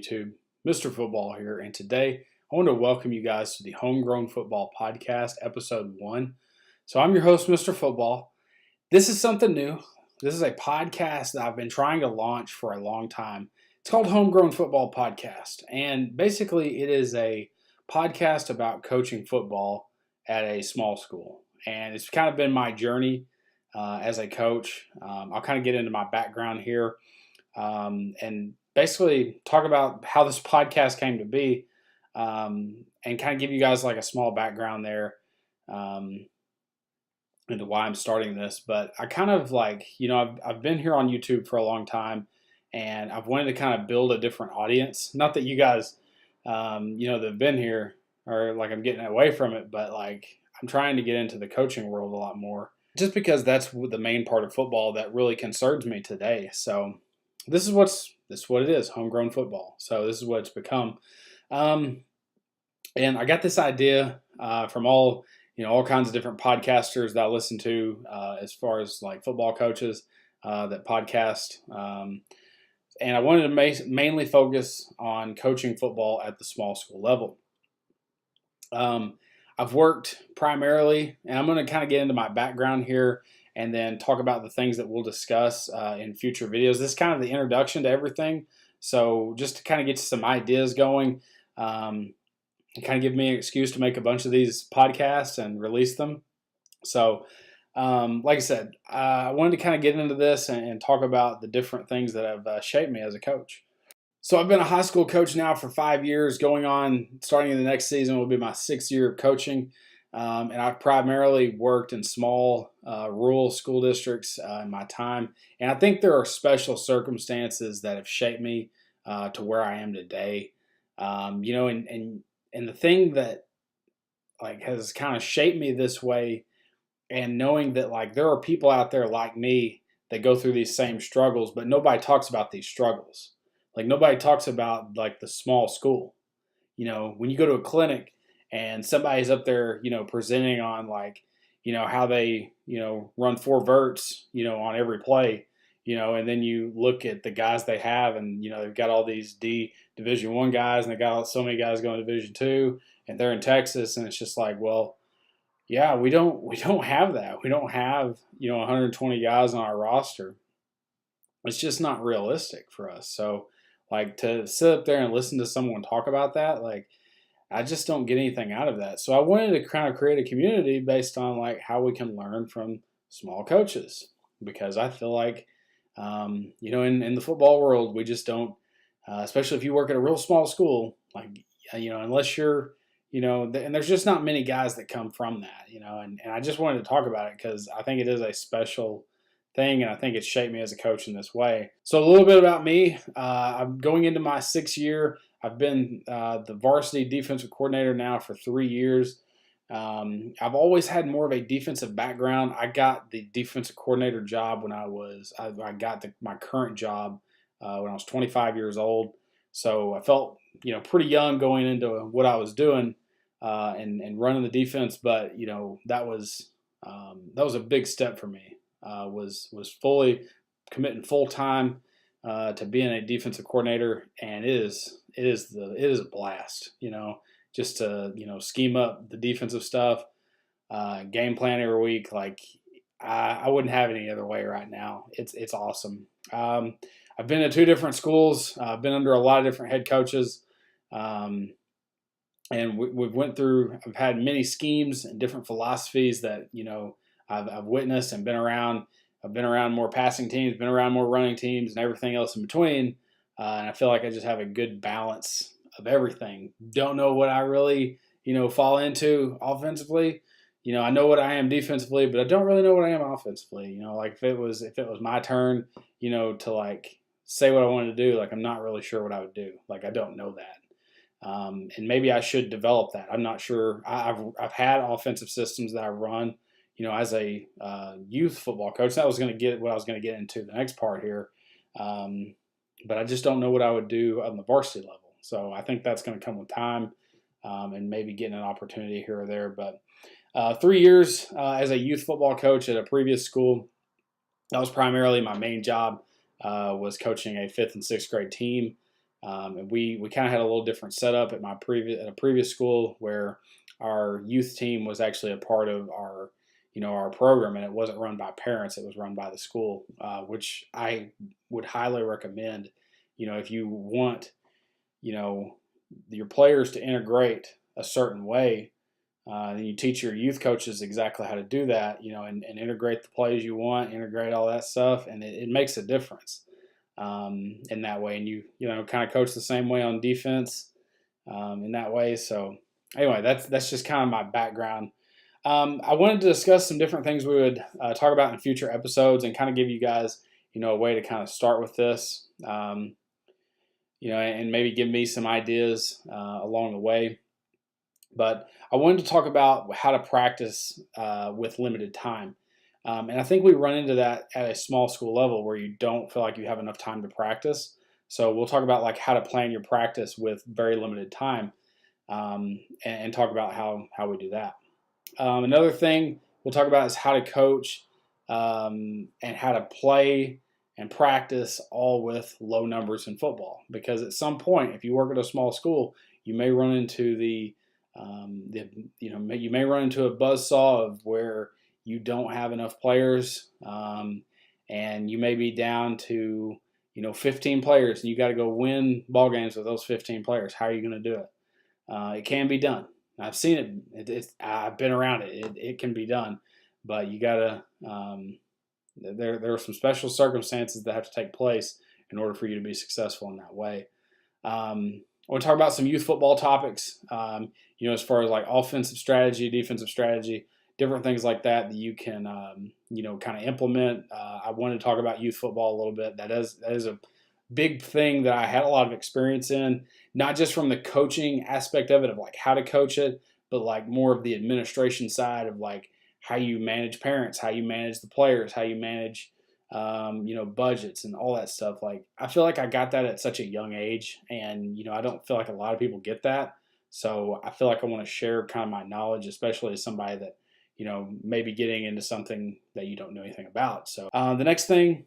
YouTube? Mr. Football here, and today I want to welcome you guys to the Homegrown Football Podcast, Episode 1. So I'm your host, Mr. Football. This is something new. This is a podcast that I've been trying to launch for a long time. It's called Homegrown Football Podcast, and basically it is a podcast about coaching football at a small school. And it's kind of been my journey as a coach. I'll kind of get into my background here and basically talk about how this podcast came to be and kind of give you guys like a small background there into why I'm starting this. But I kind of I've been here on YouTube for a long time, and I've wanted to kind of build a different audience. Not that you guys, that have been here or like I'm getting away from it, but like I'm trying to get into the coaching world a lot more, just because that's the main part of football that really concerns me today. So this is what it is, homegrown football. So this is what it's become. And I got this idea from all kinds of different podcasters that I listen to as far as like football coaches that podcast. And I wanted to mainly focus on coaching football at the small school level. I've worked primarily, and I'm going to kind of get into my background here and then talk about the things that we'll discuss in future videos. This is kind of the introduction to everything. So just to kind of get some ideas going, and kind of give me an excuse to make a bunch of these podcasts and release them. So like I said, I wanted to kind of get into this and talk about the different things that have shaped me as a coach. So I've been a high school coach now for 5 years, starting in the next season will be my 6th year of coaching. And I've primarily worked in small rural school districts in my time. And I think there are special circumstances that have shaped me to where I am today. And the thing that like has kind of shaped me this way, and knowing that like there are people out there like me that go through these same struggles, but nobody talks about these struggles. Like nobody talks about like the small school. When you go to a clinic and somebody's up there, presenting on like, how they, run 4 verts, on every play, and then you look at the guys they have, and they've got all these Division I guys, and they got so many guys going to Division II, and they're in Texas, and it's just like, well, yeah, we don't have that. We don't have 120 guys on our roster. It's just not realistic for us. So like to sit up there and listen to someone talk about that, like I just don't get anything out of that. So I wanted to kind of create a community based on like how we can learn from small coaches, because I feel like in the football world, we just don't, especially if you work at a real small school, like, unless you're, and there's just not many guys that come from that, and I just wanted to talk about it because I think it is a special thing, and I think it's shaped me as a coach in this way. So a little bit about me. I'm going into my 6th year. I've been the varsity defensive coordinator now for 3 years. I've always had more of a defensive background. I got the defensive coordinator job when I got my current job when I was 25 years old. So I felt, pretty young going into what I was doing and running the defense. But, that was a big step for me. Was fully committing full time to being a defensive coordinator, and it is a blast. Just to scheme up the defensive stuff, game plan every week. Like I wouldn't have it any other way right now. It's awesome. I've been at 2 different schools. I've been under a lot of different head coaches, and we've went through. I've had many schemes and different philosophies that I've witnessed and been around. I've been around more passing teams, been around more running teams, and everything else in between. And I feel like I just have a good balance of everything. Don't know what I really, fall into offensively. I know what I am defensively, but I don't really know what I am offensively. Like if it was my turn, to like say what I wanted to do, like I'm not really sure what I would do. Like I don't know that. And maybe I should develop that. I'm not sure. I've had offensive systems that I run, as a youth football coach. That was going to get what I was going to get into the next part here. But I just don't know what I would do on the varsity level. So I think that's going to come with time and maybe getting an opportunity here or there. But 3 years as a youth football coach at a previous school, that was primarily my main job, was coaching a 5th and 6th grade team. And we kind of had a little different setup at a previous school where our youth team was actually a part of our program, and it wasn't run by parents; it was run by the school, which I would highly recommend. If you want, you know, your players to integrate a certain way, then you teach your youth coaches exactly how to do that, and integrate the plays you want, integrate all that stuff, and it makes a difference in that way. And you kind of coach the same way on defense in that way. So anyway, that's just kind of my background. I wanted to discuss some different things we would talk about in future episodes, and kind of give you guys, a way to kind of start with this, and maybe give me some ideas along the way. But I wanted to talk about how to practice with limited time. And I think we run into that at a small school level where you don't feel like you have enough time to practice. So we'll talk about like how to plan your practice with very limited time, and talk about how we do that. Another thing we'll talk about is how to coach and how to play and practice all with low numbers in football. Because at some point, if you work at a small school, you may run into you may run into a buzzsaw of where you don't have enough players, and you may be down to 15 players, and you got to go win ball games with those 15 players. How are you going to do it? It can be done. I've seen it. I've been around it. It can be done, but you gotta. There are some special circumstances that have to take place in order for you to be successful in that way. I want to talk about some youth football topics. As far as like offensive strategy, defensive strategy, different things like that you can kind of implement. I want to talk about youth football a little bit. That is a big thing that I had a lot of experience in, not just from the coaching aspect of it, of like how to coach it, but like more of the administration side of like how you manage parents, how you manage the players, how you manage, budgets and all that stuff. Like, I feel like I got that at such a young age, and, I don't feel like a lot of people get that. So I feel like I want to share kind of my knowledge, especially as somebody that, maybe getting into something that you don't know anything about. So the next thing,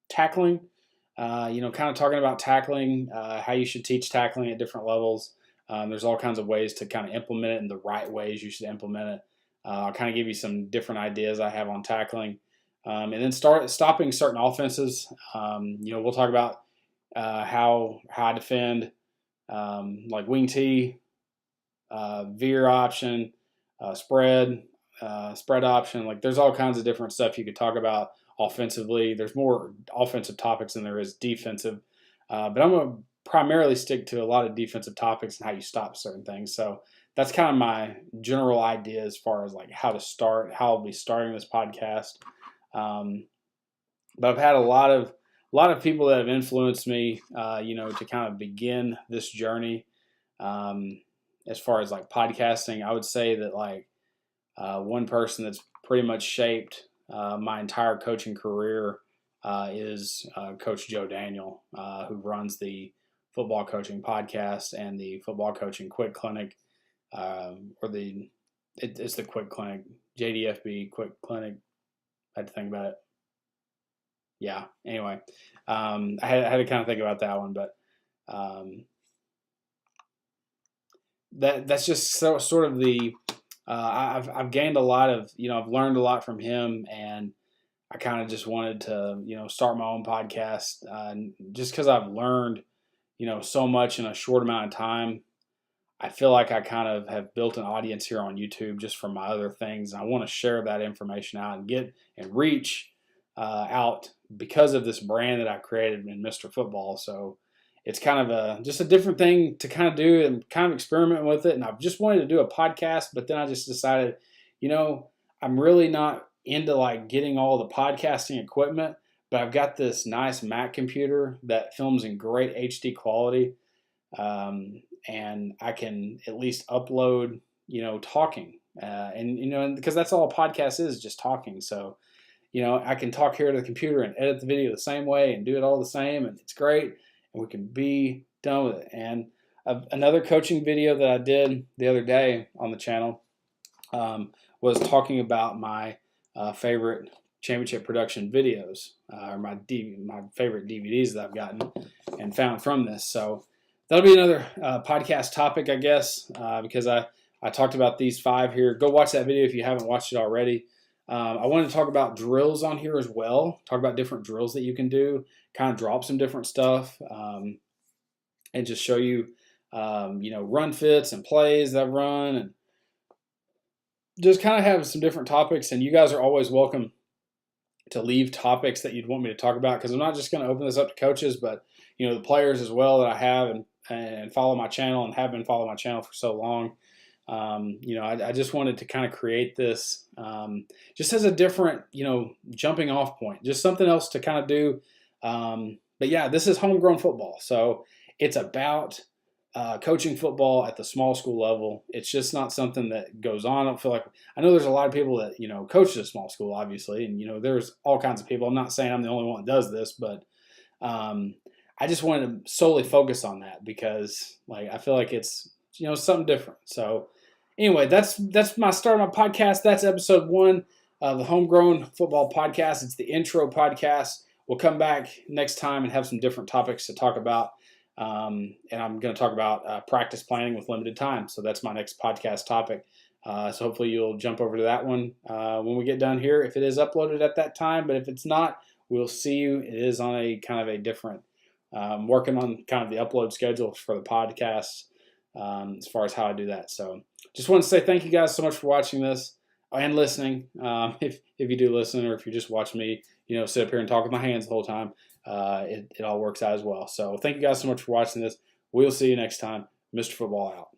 tackling. Kind of talking about tackling, how you should teach tackling at different levels. There's all kinds of ways to kind of implement it, and the right ways you should implement it. I'll kind of give you some different ideas I have on tackling, and then stopping certain offenses. We'll talk about how I defend, like wing T, veer option, spread option. Like, there's all kinds of different stuff you could talk about offensively. There's more offensive topics than there is defensive, but I'm going to primarily stick to a lot of defensive topics and how you stop certain things. So that's kind of my general idea as far as like how to start, how I'll be starting this podcast. But I've had a lot of people that have influenced me, to kind of begin this journey. As far as like podcasting, I would say that like one person that's pretty much shaped my entire coaching career is Coach Joe Daniel, who runs the Football Coaching Podcast and the Football Coaching Quick Clinic, it's the Quick Clinic, JDFB Quick Clinic. I had to think about it. Yeah. Anyway, I had to kind of think about that one, but that's just sort of the. I've gained a lot of, I've learned a lot from him, and I kind of just wanted to, start my own podcast, just because I've learned, so much in a short amount of time. I feel like I kind of have built an audience here on YouTube just from my other things. And I want to share that information out and get and reach out because of this brand that I created in Mr. Football. So it's kind of just a different thing to kind of do and kind of experiment with it. And I've just wanted to do a podcast, but then I just decided, I'm really not into like getting all the podcasting equipment, but I've got this nice Mac computer that films in great HD quality. And I can at least upload, talking, and because that's all a podcast is, just talking. So, I can talk here to the computer and edit the video the same way and do it all the same, and it's great, and we can be done with it. And another coaching video that I did the other day on the channel was talking about my favorite championship production videos, or my favorite DVDs that I've gotten and found from this. So that'll be another podcast topic, I guess, because I talked about these 5 here. Go watch that video if you haven't watched it already. I wanted to talk about drills on here as well, talk about different drills that you can do, kind of drop some different stuff, and just show you, run fits and plays that I've run, and just kind of have some different topics. And you guys are always welcome to leave topics that you'd want me to talk about, because I'm not just going to open this up to coaches, but the players as well that I have and follow my channel and have been following my channel for so long. I just wanted to kind of create this just as a different, jumping off point, just something else to kind of do. But yeah, this is homegrown football. So it's about coaching football at the small school level. It's just not something that goes on. I don't feel like, I know there's a lot of people that, coach at a small school, obviously. And, there's all kinds of people. I'm not saying I'm the only one that does this, but I just wanted to solely focus on that because I feel like it's, something different. So anyway, that's my start of my podcast. That's episode 1 of the Homegrown Football Podcast. It's the intro podcast. We'll come back next time and have some different topics to talk about. And I'm going to talk about practice planning with limited time. So that's my next podcast topic. So hopefully you'll jump over to that one when we get done here, if it is uploaded at that time. But if it's not, we'll see you. It is on a kind of a different, working on kind of the upload schedule for the podcast as far as how I do that. So just want to say thank you guys so much for watching this and listening. If you do listen, or if you just watch me, sit up here and talk with my hands the whole time, it all works out as well. So thank you guys so much for watching this. We'll see you next time. Mr. Football out.